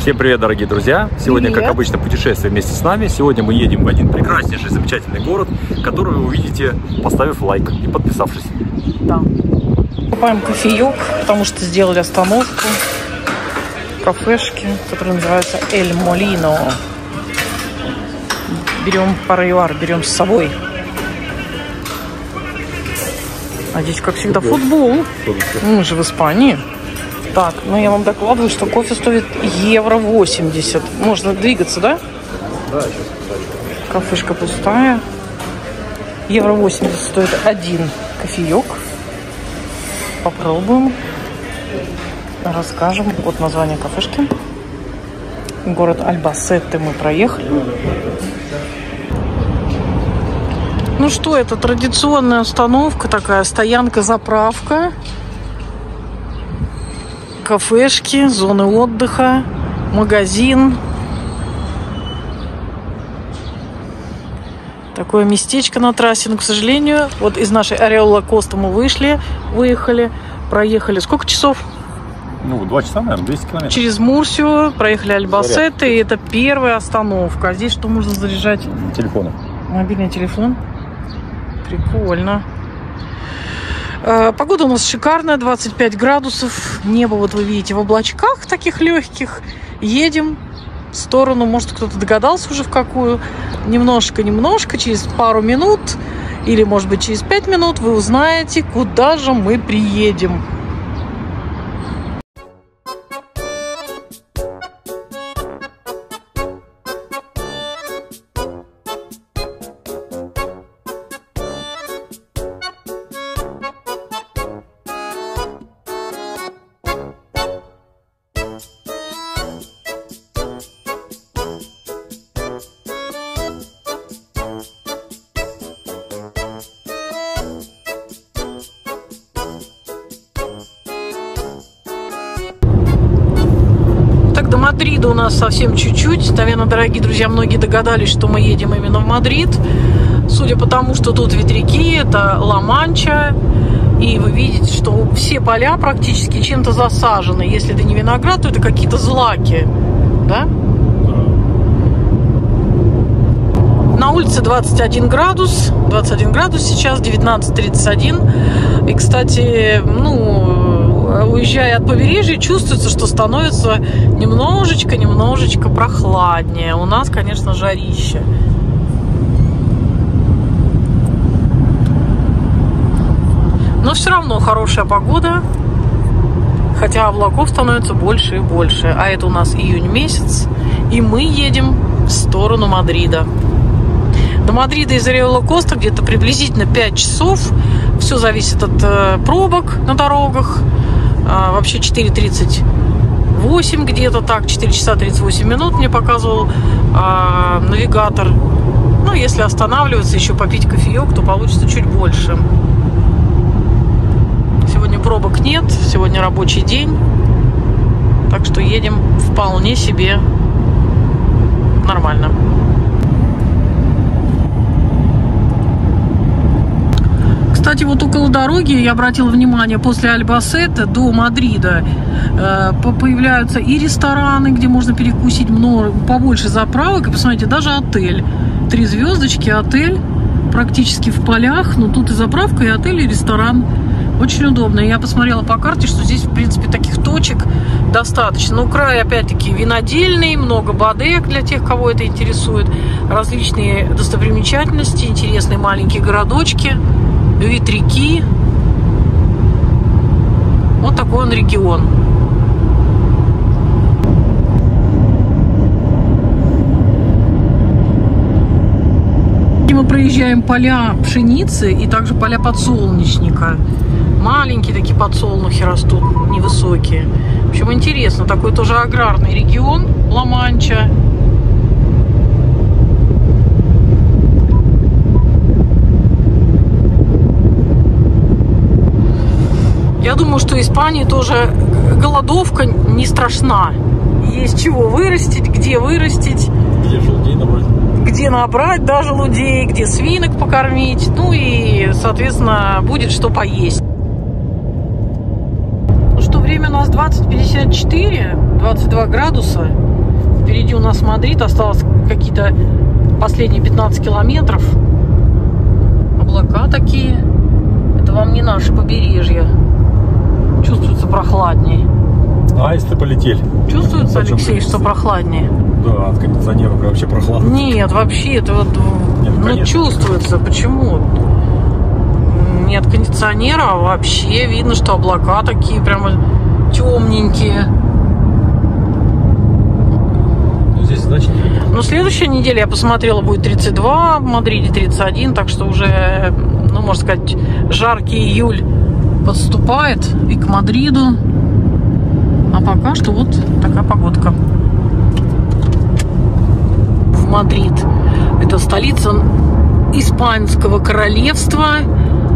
Всем привет, дорогие друзья! Сегодня, как обычно, путешествие вместе с нами. Сегодня мы едем в один прекраснейший, замечательный город, который вы увидите, поставив лайк и подписавшись. Да. Покупаем кофеек, потому что сделали остановку в кафешке, которая называется Эль Молино. Берем пароюар, берем с собой. А здесь, как всегда, футбол. Мы же в Испании. Так, ну я вам докладываю, что кофе стоит евро 80. Можно двигаться, да? Да, сейчас. Кафешка пустая. Евро 80 стоит один кофеек. Попробуем. Расскажем. Вот название кафешки. Город Альбасетте мы проехали. Ну что, это традиционная остановка, такая стоянка-заправка. Кафешки, зоны отдыха, магазин. Такое местечко на трассе. Но, к сожалению, вот из нашей Ареола Коста мы выехали, проехали. Сколько часов? Ну, 2 часа, наверное, 200 километров. Через Мурсию проехали Альбасетте, и это первая остановка. А здесь что можно заряжать? Телефоны. Мобильный телефон. Прикольно. Погода у нас шикарная, 25 градусов. Небо, вот вы видите, в облачках таких легких. Едем в сторону, может, кто-то догадался уже в какую. Немножко, через пару минут, или, может быть, через 5 минут вы узнаете, куда же мы приедем. До Мадрида у нас совсем чуть-чуть. Наверное, дорогие друзья, многие догадались, что мы едем именно в Мадрид. Судя по тому, что тут ветряки, это Ла-Манча. И вы видите, что все поля практически чем-то засажены. Если это не виноград, то это какие-то злаки. Да? На улице 21 градус. 21 градус сейчас, 19:31. И, кстати, уезжая от побережья, чувствуется, что становится немножечко прохладнее. У нас, конечно, жарище. Но все равно хорошая погода. Хотя облаков становится больше и больше. А это у нас июнь месяц. И мы едем в сторону Мадрида. До Мадрида из Ареола Коста где-то приблизительно 5 часов. Все зависит от пробок на дорогах. Вообще 4:38 где-то так, 4 часа 38 минут мне показывал навигатор. Ну, если останавливаться, еще попить кофеек, то получится чуть больше. Сегодня пробок нет, сегодня рабочий день. Так что едем вполне себе нормально. Кстати, вот около дороги, я обратила внимание, после Альбасетте до Мадрида появляются и рестораны, где можно перекусить, побольше заправок. И посмотрите, даже отель. 3 звездочки, отель практически в полях. Но тут и заправка, и отель, и ресторан. Очень удобно. Я посмотрела по карте, что здесь, в принципе, таких точек достаточно. Но край, опять-таки, винодельный, много бодег для тех, кого это интересует. Различные достопримечательности, интересные маленькие городочки. Ветряки. Вот такой он регион. И мы проезжаем поля пшеницы и также поля подсолнечника. Маленькие такие подсолнухи растут, невысокие. В общем, интересно. Такой тоже аграрный регион Ла-Манча. Я думаю, что Испании тоже голодовка не страшна. Есть чего вырастить, где вырастить. Где желудей набрать. Где набрать, да, желудей, где свинок покормить. Ну и, соответственно, будет что поесть. Ну что, время у нас 20:54. 22 градуса. Впереди у нас Мадрид. Осталось какие-то последние 15 километров. Облака такие. Это вам не наше побережье. Чувствуется прохладнее. Аисты полетели. Чувствуется, Алексей, что прохладнее? Да, от кондиционера вообще прохладно. Нет, вообще это вот, ну, чувствуется. Почему? Нет кондиционера, а вообще видно, что облака такие прямо темненькие. Ну, здесь значит. Но следующая неделя, я посмотрела, будет 32, в Мадриде 31, так что уже, ну, можно сказать, жаркий июль подступает и к Мадриду. А пока что вот такая погодка. В Мадрид. Это столица Испанского королевства.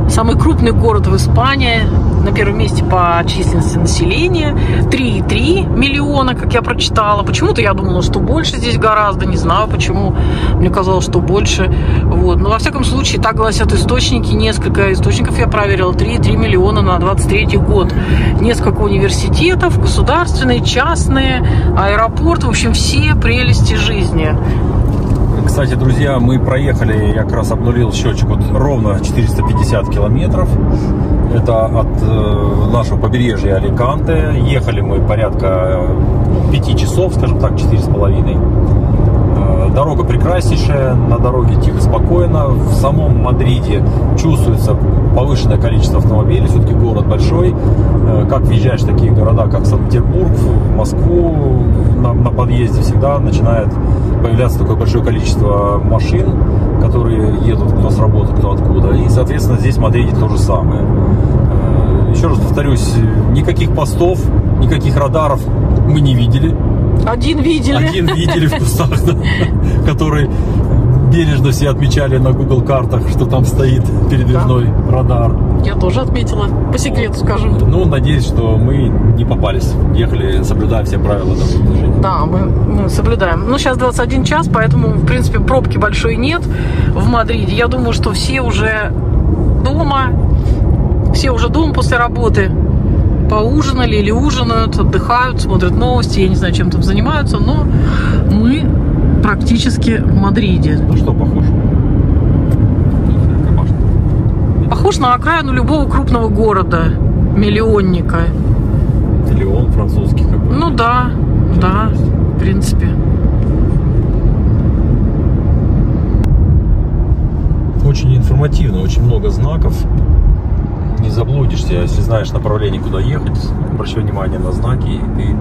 Самый крупный город в Испании. На первом месте по численности населения. 3,3 миллиона, как я прочитала. Почему-то я думала, что больше здесь гораздо. Не знаю почему. Мне казалось, что больше. Вот. Но во всяком случае, так гласят источники. Несколько источников я проверила. 3,3 миллиона на 23 год. Несколько университетов, государственные, частные, аэропорт. В общем, все прелести жизни. Кстати, друзья, мы проехали, я как раз обнулил счетчик, вот ровно 450 километров. Это от нашего побережья Аликанте. Ехали мы порядка 5 часов, скажем так, 4,5. Дорога прекраснейшая, на дороге тихо, спокойно. В самом Мадриде чувствуется повышенное количество автомобилей, все-таки город большой. Как въезжаешь в такие города, как Санкт-Петербург, в Москву, на подъезде всегда начинает появляться такое большое количество машин, которые едут кто с работы, кто откуда. И, соответственно, здесь в Мадриде то же самое. Еще раз повторюсь, никаких постов, никаких радаров мы не видели. Один видели в кустах, да, который бережно все отмечали на Google картах, что там стоит передвижной радар. Я тоже отметила, по секрету скажу. Ну, надеюсь, что мы не попались. Ехали, соблюдая все правила дорожного движения. Да, мы соблюдаем. Ну, сейчас 21 час, поэтому, в принципе, пробки большой нет в Мадриде. Я думаю, что все уже дома. Все уже дома после работы. Поужинали или ужинают, отдыхают, смотрят новости. Я не знаю, чем там занимаются, но мы практически в Мадриде. Ну что, похож? Похож на окраину любого крупного города, миллионника. Миллион французский какой-то. Ну да, да, в принципе. Очень информативно, очень много знаков. Не заблудишься, если знаешь направление, куда ехать, обращай внимание на знаки, и ты,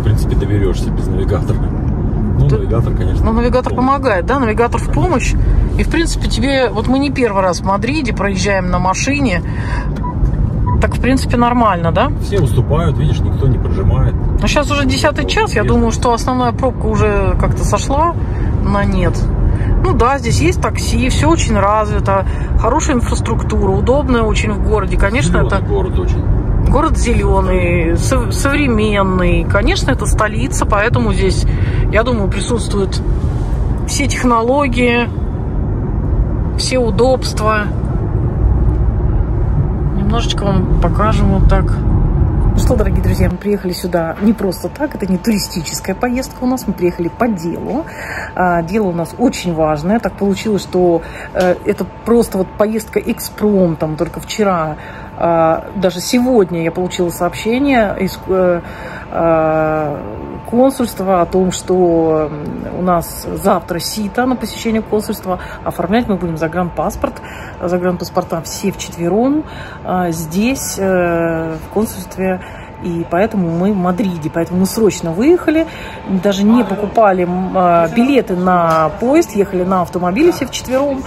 в принципе, доберешься без навигатора. Ну, навигатор, конечно. Ну, навигатор помогает, да, навигатор в помощь. И, в принципе, тебе, вот мы не первый раз в Мадриде проезжаем на машине, так, в принципе, нормально, да? Все уступают, видишь, никто не прожимает. Но сейчас уже 10-й час, я думаю, что основная пробка уже как-то сошла на нет. Ну да, здесь есть такси, все очень развито, хорошая инфраструктура, удобная очень в городе. Конечно, зеленый это город очень. Город зеленый, современный. Конечно, это столица, поэтому здесь, я думаю, присутствуют все технологии, все удобства. Немножечко вам покажем вот так. Ну что, дорогие друзья, мы приехали сюда не просто так, это не туристическая поездка у нас, мы приехали по делу. Дело у нас очень важное, так получилось, что это просто вот поездка экспромтом, только вчера, даже сегодня я получила сообщение из консульства о том, что у нас завтра сито на посещение консульства, оформлять мы будем загранпаспорт, загранпаспорта все вчетвером здесь, в консульстве. И поэтому мы в Мадриде, поэтому мы срочно выехали, даже не покупали билеты на поезд, ехали на автомобиле все вчетвером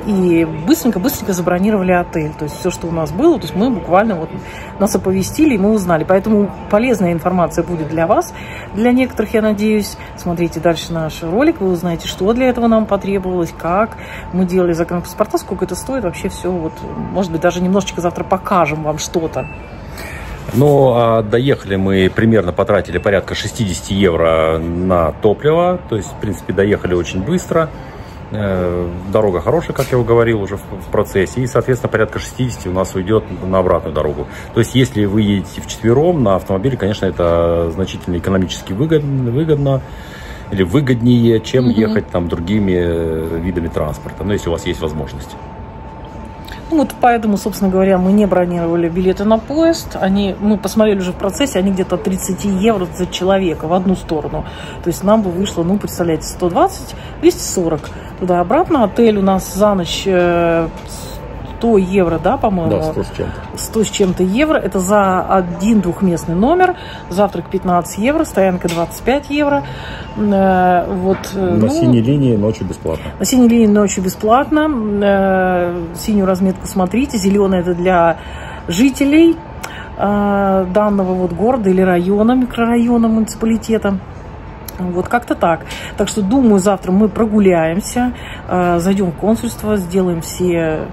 и быстренько забронировали отель. То есть все, что у нас было, то есть мы буквально вот нас оповестили и мы узнали. Поэтому полезная информация будет для вас, для некоторых, я надеюсь. Смотрите дальше наш ролик, вы узнаете, что для этого нам потребовалось, как мы делали загранпаспорта, сколько это стоит, вообще все. Вот, может быть, даже немножечко завтра покажем вам что-то. Ну, а доехали мы, примерно потратили порядка 60 евро на топливо. То есть, в принципе, доехали очень быстро. Дорога хорошая, как я уже говорил уже в процессе. И, соответственно, порядка 60 у нас уйдет на обратную дорогу. То есть, если вы едете вчетвером на автомобиле, конечно, это значительно экономически выгодно или выгоднее, чем ехать там другими видами транспорта, если у вас есть возможность. Ну, вот поэтому, собственно говоря, мы не бронировали билеты на поезд. Мы посмотрели уже в процессе, они где-то 30 евро за человека в одну сторону. То есть нам бы вышло, представляете, 120, 240 туда-обратно. Отель у нас за ночь 100 евро, да, по-моему? Да, 100 с чем-то. 100 с чем-то евро. Это за один двухместный номер. Завтрак 15 евро, стоянка 25 евро. На синей линии ночью бесплатно. На синей линии ночью бесплатно. Синюю разметку смотрите. Зеленая — это для жителей данного города или района, микрорайона, муниципалитета. Вот как-то так. Так что, думаю, завтра мы прогуляемся, зайдем в консульство, сделаем все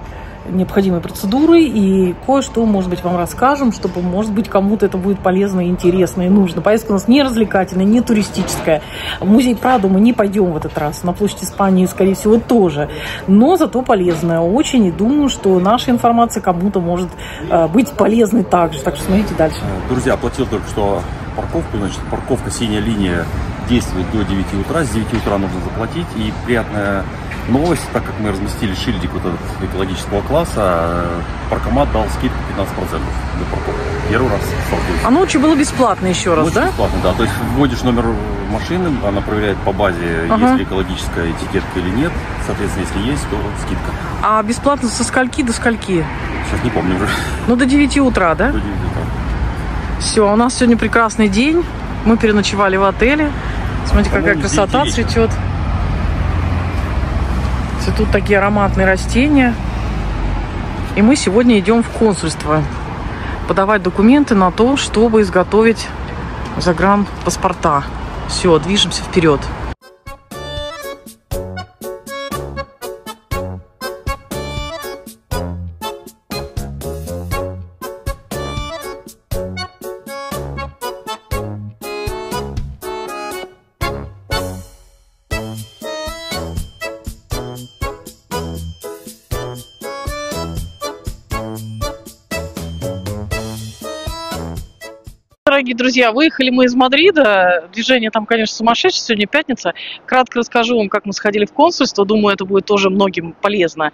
необходимые процедуры и кое-что, может быть, вам расскажем, чтобы, может быть, кому-то это будет полезно, интересно и нужно. Поездка у нас не развлекательная, не туристическая. В музей Прадо мы не пойдем в этот раз. На площадь Испании, скорее всего, тоже. Но зато полезная очень. И думаю, что наша информация кому-то может быть полезной также. Так что смотрите дальше. Друзья, оплатил только что парковку. Значит, парковка «Синяя линия» действует до 9 утра. С 9 утра нужно заплатить. И приятная новость, так как мы разместили шильдик этот экологического класса, паркомат дал скидку 15% для парковки. Первый раз столкнулся. А ночью было бесплатно еще раз, да? Бесплатно, да. То есть вводишь номер машины, она проверяет по базе, есть ли экологическая этикетка или нет. Соответственно, если есть, то скидка. А бесплатно со скольки до скольки? Сейчас не помню уже. До 9 утра, да? До 9 утра. Все, у нас сегодня прекрасный день. Мы переночевали в отеле. Смотрите, какая красота цветет. Цветут такие ароматные растения. И мы сегодня идем в консульство подавать документы на то, чтобы изготовить загранпаспорта. Все, движемся вперед. Дорогие друзья, выехали мы из Мадрида. Движение там, конечно, сумасшедшее. Сегодня пятница. Кратко расскажу вам, как мы сходили в консульство. Думаю, это будет тоже многим полезно.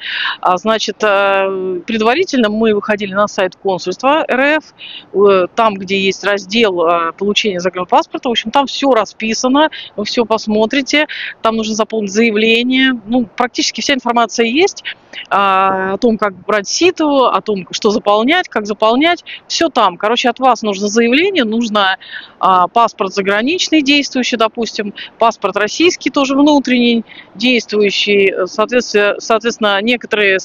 Значит, предварительно мы выходили на сайт консульства РФ. Там, где есть раздел получения загранпаспорта. В общем, там все расписано. Вы все посмотрите. Там нужно заполнить заявление. Практически вся информация есть. О том, как брать ситу, о том, что заполнять, как заполнять. Все там. Короче, от вас нужно заявление, нужно паспорт заграничный действующий, допустим, паспорт российский тоже внутренний действующий. Соответственно, некоторые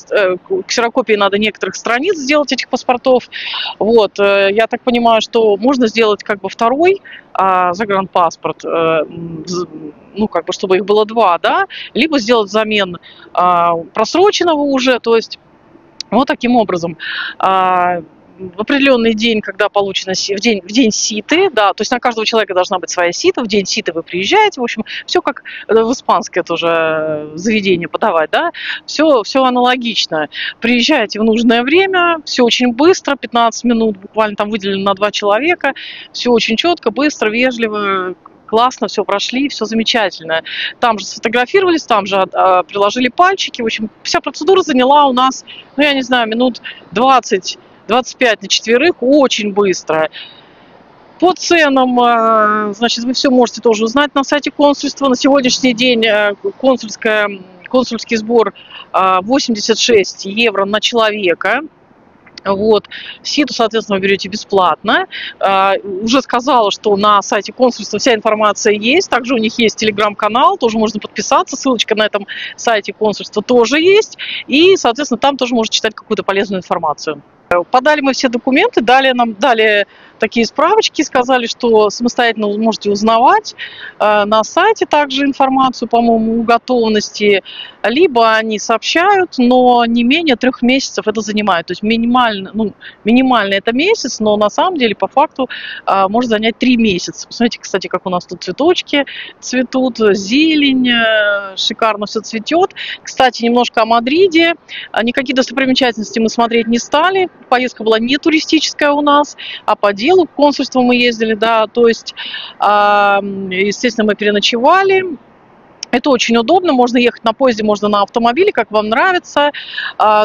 ксерокопии надо некоторых страниц сделать этих паспортов. Вот. Я так понимаю, что можно сделать как бы второй загранпаспорт, чтобы их было два, да, либо сделать взамен просроченного уже, то есть вот таким образом. В определенный день, когда получено в день ситы, да, то есть на каждого человека должна быть своя сита, в день ситы вы приезжаете, в общем, все как в испанское тоже заведение подавать, да, все аналогично. Приезжаете в нужное время, все очень быстро, 15 минут буквально там выделено на 2 человека, все очень четко, быстро, вежливо, классно, все прошли, все замечательно. Там же сфотографировались, там же приложили пальчики, в общем, вся процедура заняла у нас, я не знаю, минут 20-25 на четверых, очень быстро. По ценам, значит, вы все можете тоже узнать на сайте консульства. На сегодняшний день консульский сбор 86 евро на человека. Вот. Ситу, соответственно, вы берете бесплатно. Уже сказала, что на сайте консульства вся информация есть. Также у них есть телеграм-канал, тоже можно подписаться. Ссылочка на этом сайте консульства тоже есть. И, соответственно, там тоже можно читать какую-то полезную информацию. Подали мы все документы, дали такие справочки, сказали, что самостоятельно вы можете узнавать на сайте также информацию, по-моему, о готовности. Либо они сообщают, но не менее 3 месяцев это занимает. То есть минимально это месяц, но на самом деле по факту может занять 3 месяца. Посмотрите, кстати, как у нас тут цветочки цветут, зелень, шикарно все цветет. Кстати, немножко о Мадриде. Никакие достопримечательности мы смотреть не стали. Поездка была не туристическая у нас, а по делу. В консульство мы ездили, да, то есть, естественно, мы переночевали. Это очень удобно, можно ехать на поезде, можно на автомобиле, как вам нравится.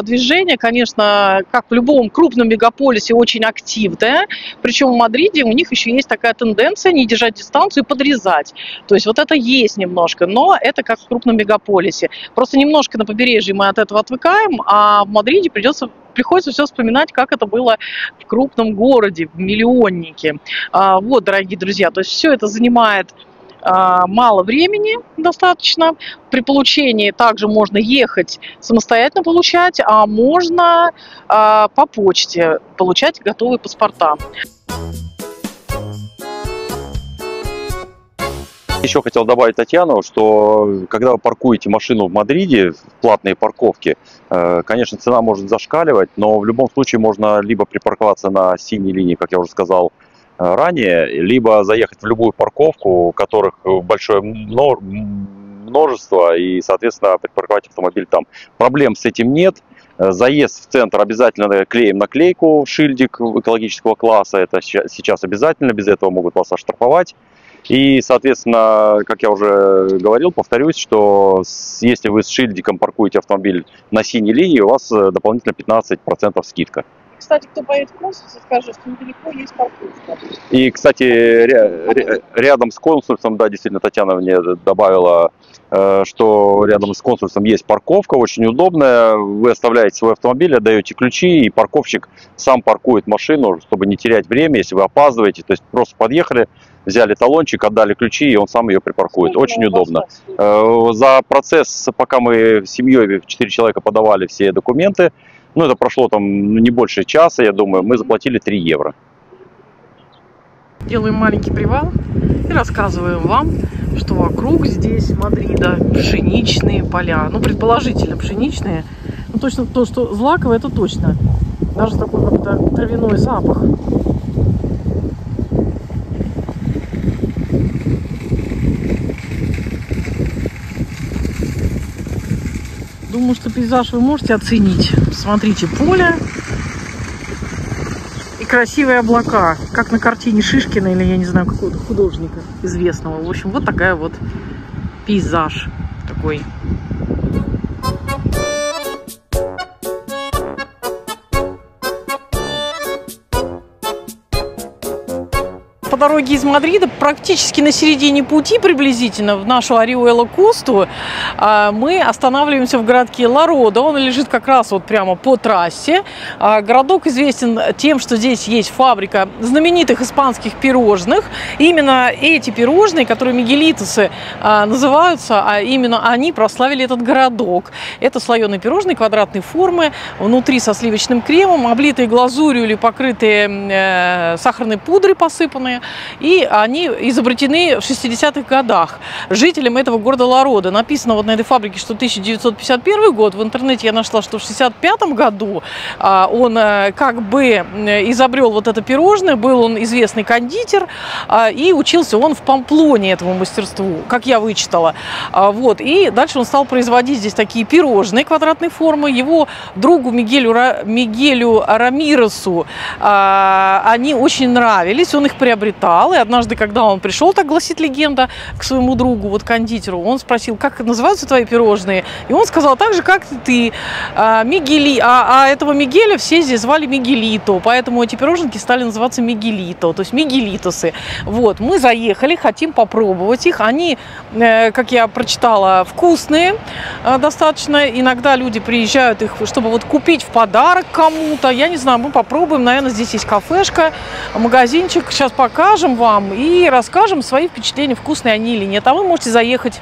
Движение, конечно, как в любом крупном мегаполисе, очень активное. Причем в Мадриде у них еще есть такая тенденция не держать дистанцию и подрезать. То есть вот это есть немножко, но это как в крупном мегаполисе. Просто немножко на побережье мы от этого отвыкаем, а в Мадриде приходится все вспоминать, как это было в крупном городе, в миллионнике. Вот, дорогие друзья, то есть все это занимает мало времени достаточно. При получении также можно ехать самостоятельно получать, а можно по почте получать готовые паспорта. Еще хотел добавить, Татьяна, что когда вы паркуете машину в Мадриде, в платные парковки, конечно, цена может зашкаливать, но в любом случае можно либо припарковаться на синей линии, как я уже сказал ранее, либо заехать в любую парковку, которых большое множество, и, соответственно, припарковать автомобиль там. Проблем с этим нет. Заезд в центр обязательно клеим наклейку, шильдик экологического класса, это сейчас обязательно, без этого могут вас оштрафовать. И, соответственно, как я уже говорил, повторюсь, что если вы с шильдиком паркуете автомобиль на синей линии, у вас дополнительно 15% скидка. Кстати, кто поедет в консульство, скажет, что недалеко есть парковка. И, кстати, рядом с консульством, да, действительно, Татьяна мне добавила, что рядом с консульством есть парковка, очень удобная. Вы оставляете свой автомобиль, отдаете ключи, и парковщик сам паркует машину, чтобы не терять время, если вы опаздываете. То есть просто подъехали, взяли талончик, отдали ключи, и он сам ее припаркует. Очень удобно. За процесс, пока мы с семьей, 4 человека, подавали все документы, ну, это прошло там не больше часа, я думаю, мы заплатили 3 евро. Делаем маленький привал и рассказываем вам, что вокруг здесь Мадрида пшеничные поля. Ну, предположительно пшеничные. Ну, точно то, что злаковое, это точно. Даже такой как-то травяной запах. Думаю, что пейзаж вы можете оценить. Смотрите, поле и красивые облака, как на картине Шишкина или, я не знаю, какого-то художника известного. В общем, вот такая вот пейзаж такой. По дороге из Мадрида, практически на середине пути приблизительно, в нашу Ориуэла-Косту, мы останавливаемся в городке Ла-Родо. Он лежит как раз вот прямо по трассе. Городок известен тем, что здесь есть фабрика знаменитых испанских пирожных. Именно эти пирожные, которые мигелитосы называются, а именно они прославили этот городок. Это слоеные пирожные квадратной формы, внутри со сливочным кремом, облитые глазурью или покрытые сахарной пудрой посыпанные. И они изобретены в 60-х годах жителям этого города Ла-Родо. Написано вот на этой фабрике, что 1951 год. В интернете я нашла, что в 65 году он как бы изобрел вот это пирожное. Был он известный кондитер, и учился он в Памплоне этому мастерству, как я вычитала. Вот. И дальше он стал производить здесь такие пирожные квадратной формы. Его другу Мигелю Рамиресу они очень нравились, он их приобретал. И однажды, когда он пришел, так гласит легенда, к своему другу, вот кондитеру, он спросил, как называются твои пирожные? И он сказал, так же, как и ты, Мигели. А этого Мигеля все здесь звали Мигелито, поэтому эти пироженки стали называться Мигелито, то есть мигелитосы. Вот, мы заехали, хотим попробовать их. Они, как я прочитала, вкусные достаточно. Иногда люди приезжают их, чтобы вот купить в подарок кому-то. Я не знаю, мы попробуем. Наверное, здесь есть кафешка, магазинчик. Сейчас покажем вам и расскажем свои впечатления, вкусные они или нет. А вы можете заехать.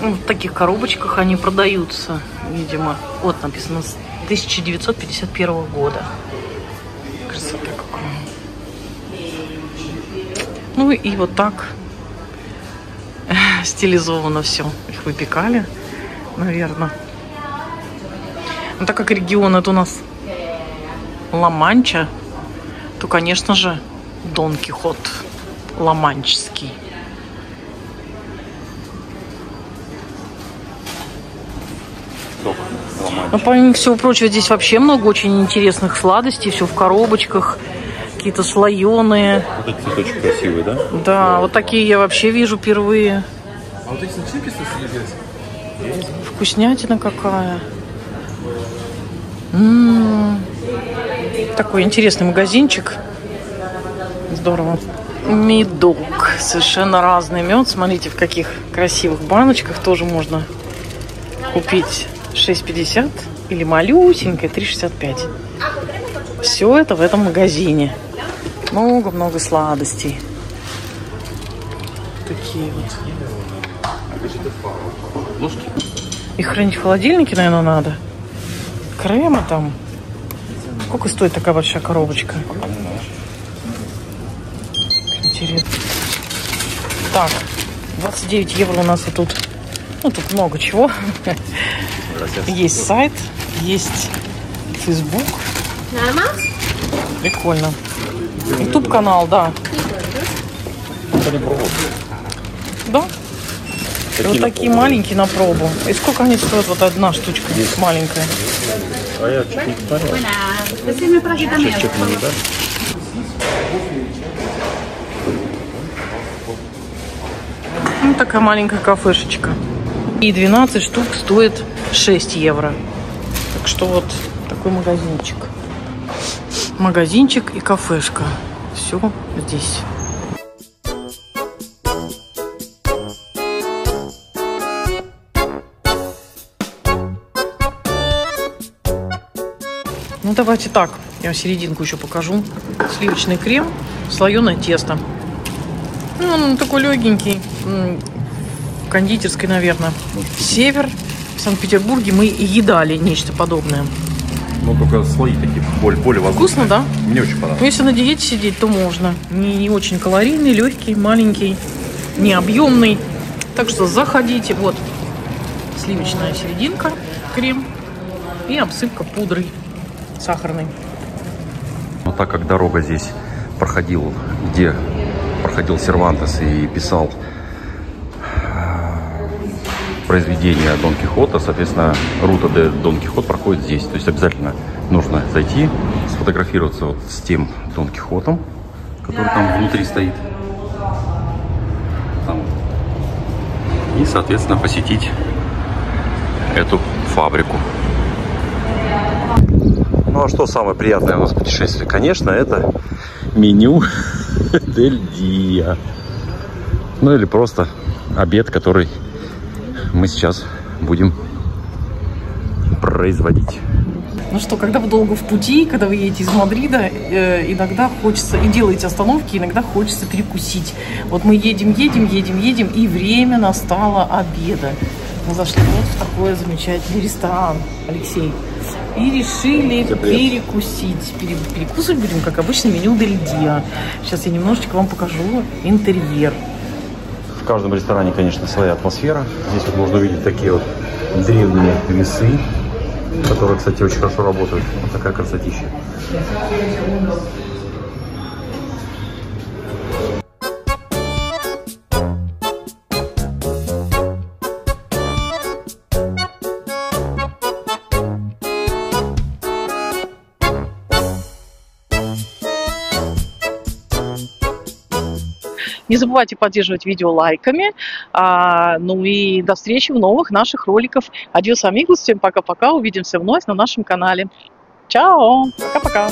Ну, в таких коробочках они продаются, видимо. Вот написано с 1951 года. Красота какая. Ну и вот так стилизовано все. Их выпекали, наверное. Но так как регион это у нас Ла-Манча, то, конечно же, Дон Кихот ла-манческий. Но помимо всего прочего, здесь вообще много очень интересных сладостей. Все в коробочках, какие-то слоеные. Вот эти цветочки красивые, да? Да, вот такие я вообще вижу впервые. А вот эти начинки здесь? Вкуснятина какая. Такой интересный магазинчик. Здорово. Медок. Совершенно разный мед. Смотрите, в каких красивых баночках тоже можно купить. 6,50 или малюсенькая 3,65. Все это в этом магазине. Много-много сладостей. Такие вот. Их хранить в холодильнике, наверное, надо. Крема там. Сколько стоит такая большая коробочка? Интересно. Так, 29 евро у нас и тут. Ну, тут много чего. Есть сайт, есть Facebook. Прикольно. YouTube канал, да. Да. И вот такие маленькие на пробу. И сколько они стоят? Вот одна штучка маленькая. А я чуть не смотрел. Ну, такая маленькая кафешечка. И 12 штук стоит 6 евро. Так что вот такой магазинчик. Магазинчик и кафешка. Все здесь. Ну, давайте так. Я серединку еще покажу. Сливочный крем, слоеное тесто. Ну, он такой легенький. В кондитерской, наверное. Север. В Санкт-Петербурге мы едали нечто подобное. Ну, только слои такие, более воздушные. Вкусно, да? Мне очень понравилось. Ну, если на диете сидеть, то можно. Не очень калорийный, легкий, маленький, не объемный. Так что заходите. Вот сливочная серединка, крем и обсыпка пудрой сахарной. Но так как дорога здесь проходил, где проходил Сервантес и писал произведение Дон Кихота, соответственно, рута де Дон Кихот проходит здесь. То есть обязательно нужно зайти, сфотографироваться вот с тем Дон Кихотом, который там внутри стоит. Там. И, соответственно, посетить эту фабрику. Ну а что самое приятное у нас в путешествии? Конечно, это меню Дель Диа. Ну или просто обед, который мы сейчас будем производить. Ну что, когда вы долго в пути, когда вы едете из Мадрида, иногда хочется, и делаете остановки, иногда хочется перекусить. Вот мы едем, и время настало обеда. Мы зашли вот в такой замечательный ресторан, Алексей. И решили перекусить. Перекусывать будем, как обычно, меню Дель Диа. Сейчас я немножечко вам покажу интерьер. В каждом ресторане, конечно, своя атмосфера. Здесь вот можно увидеть такие вот древние весы, которые, кстати, очень хорошо работают. Вот такая красотища. Не забывайте поддерживать видео лайками. Ну и до встречи в новых наших роликах. Адьос, амигос. Всем пока-пока. Увидимся вновь на нашем канале. Чао. Пока-пока.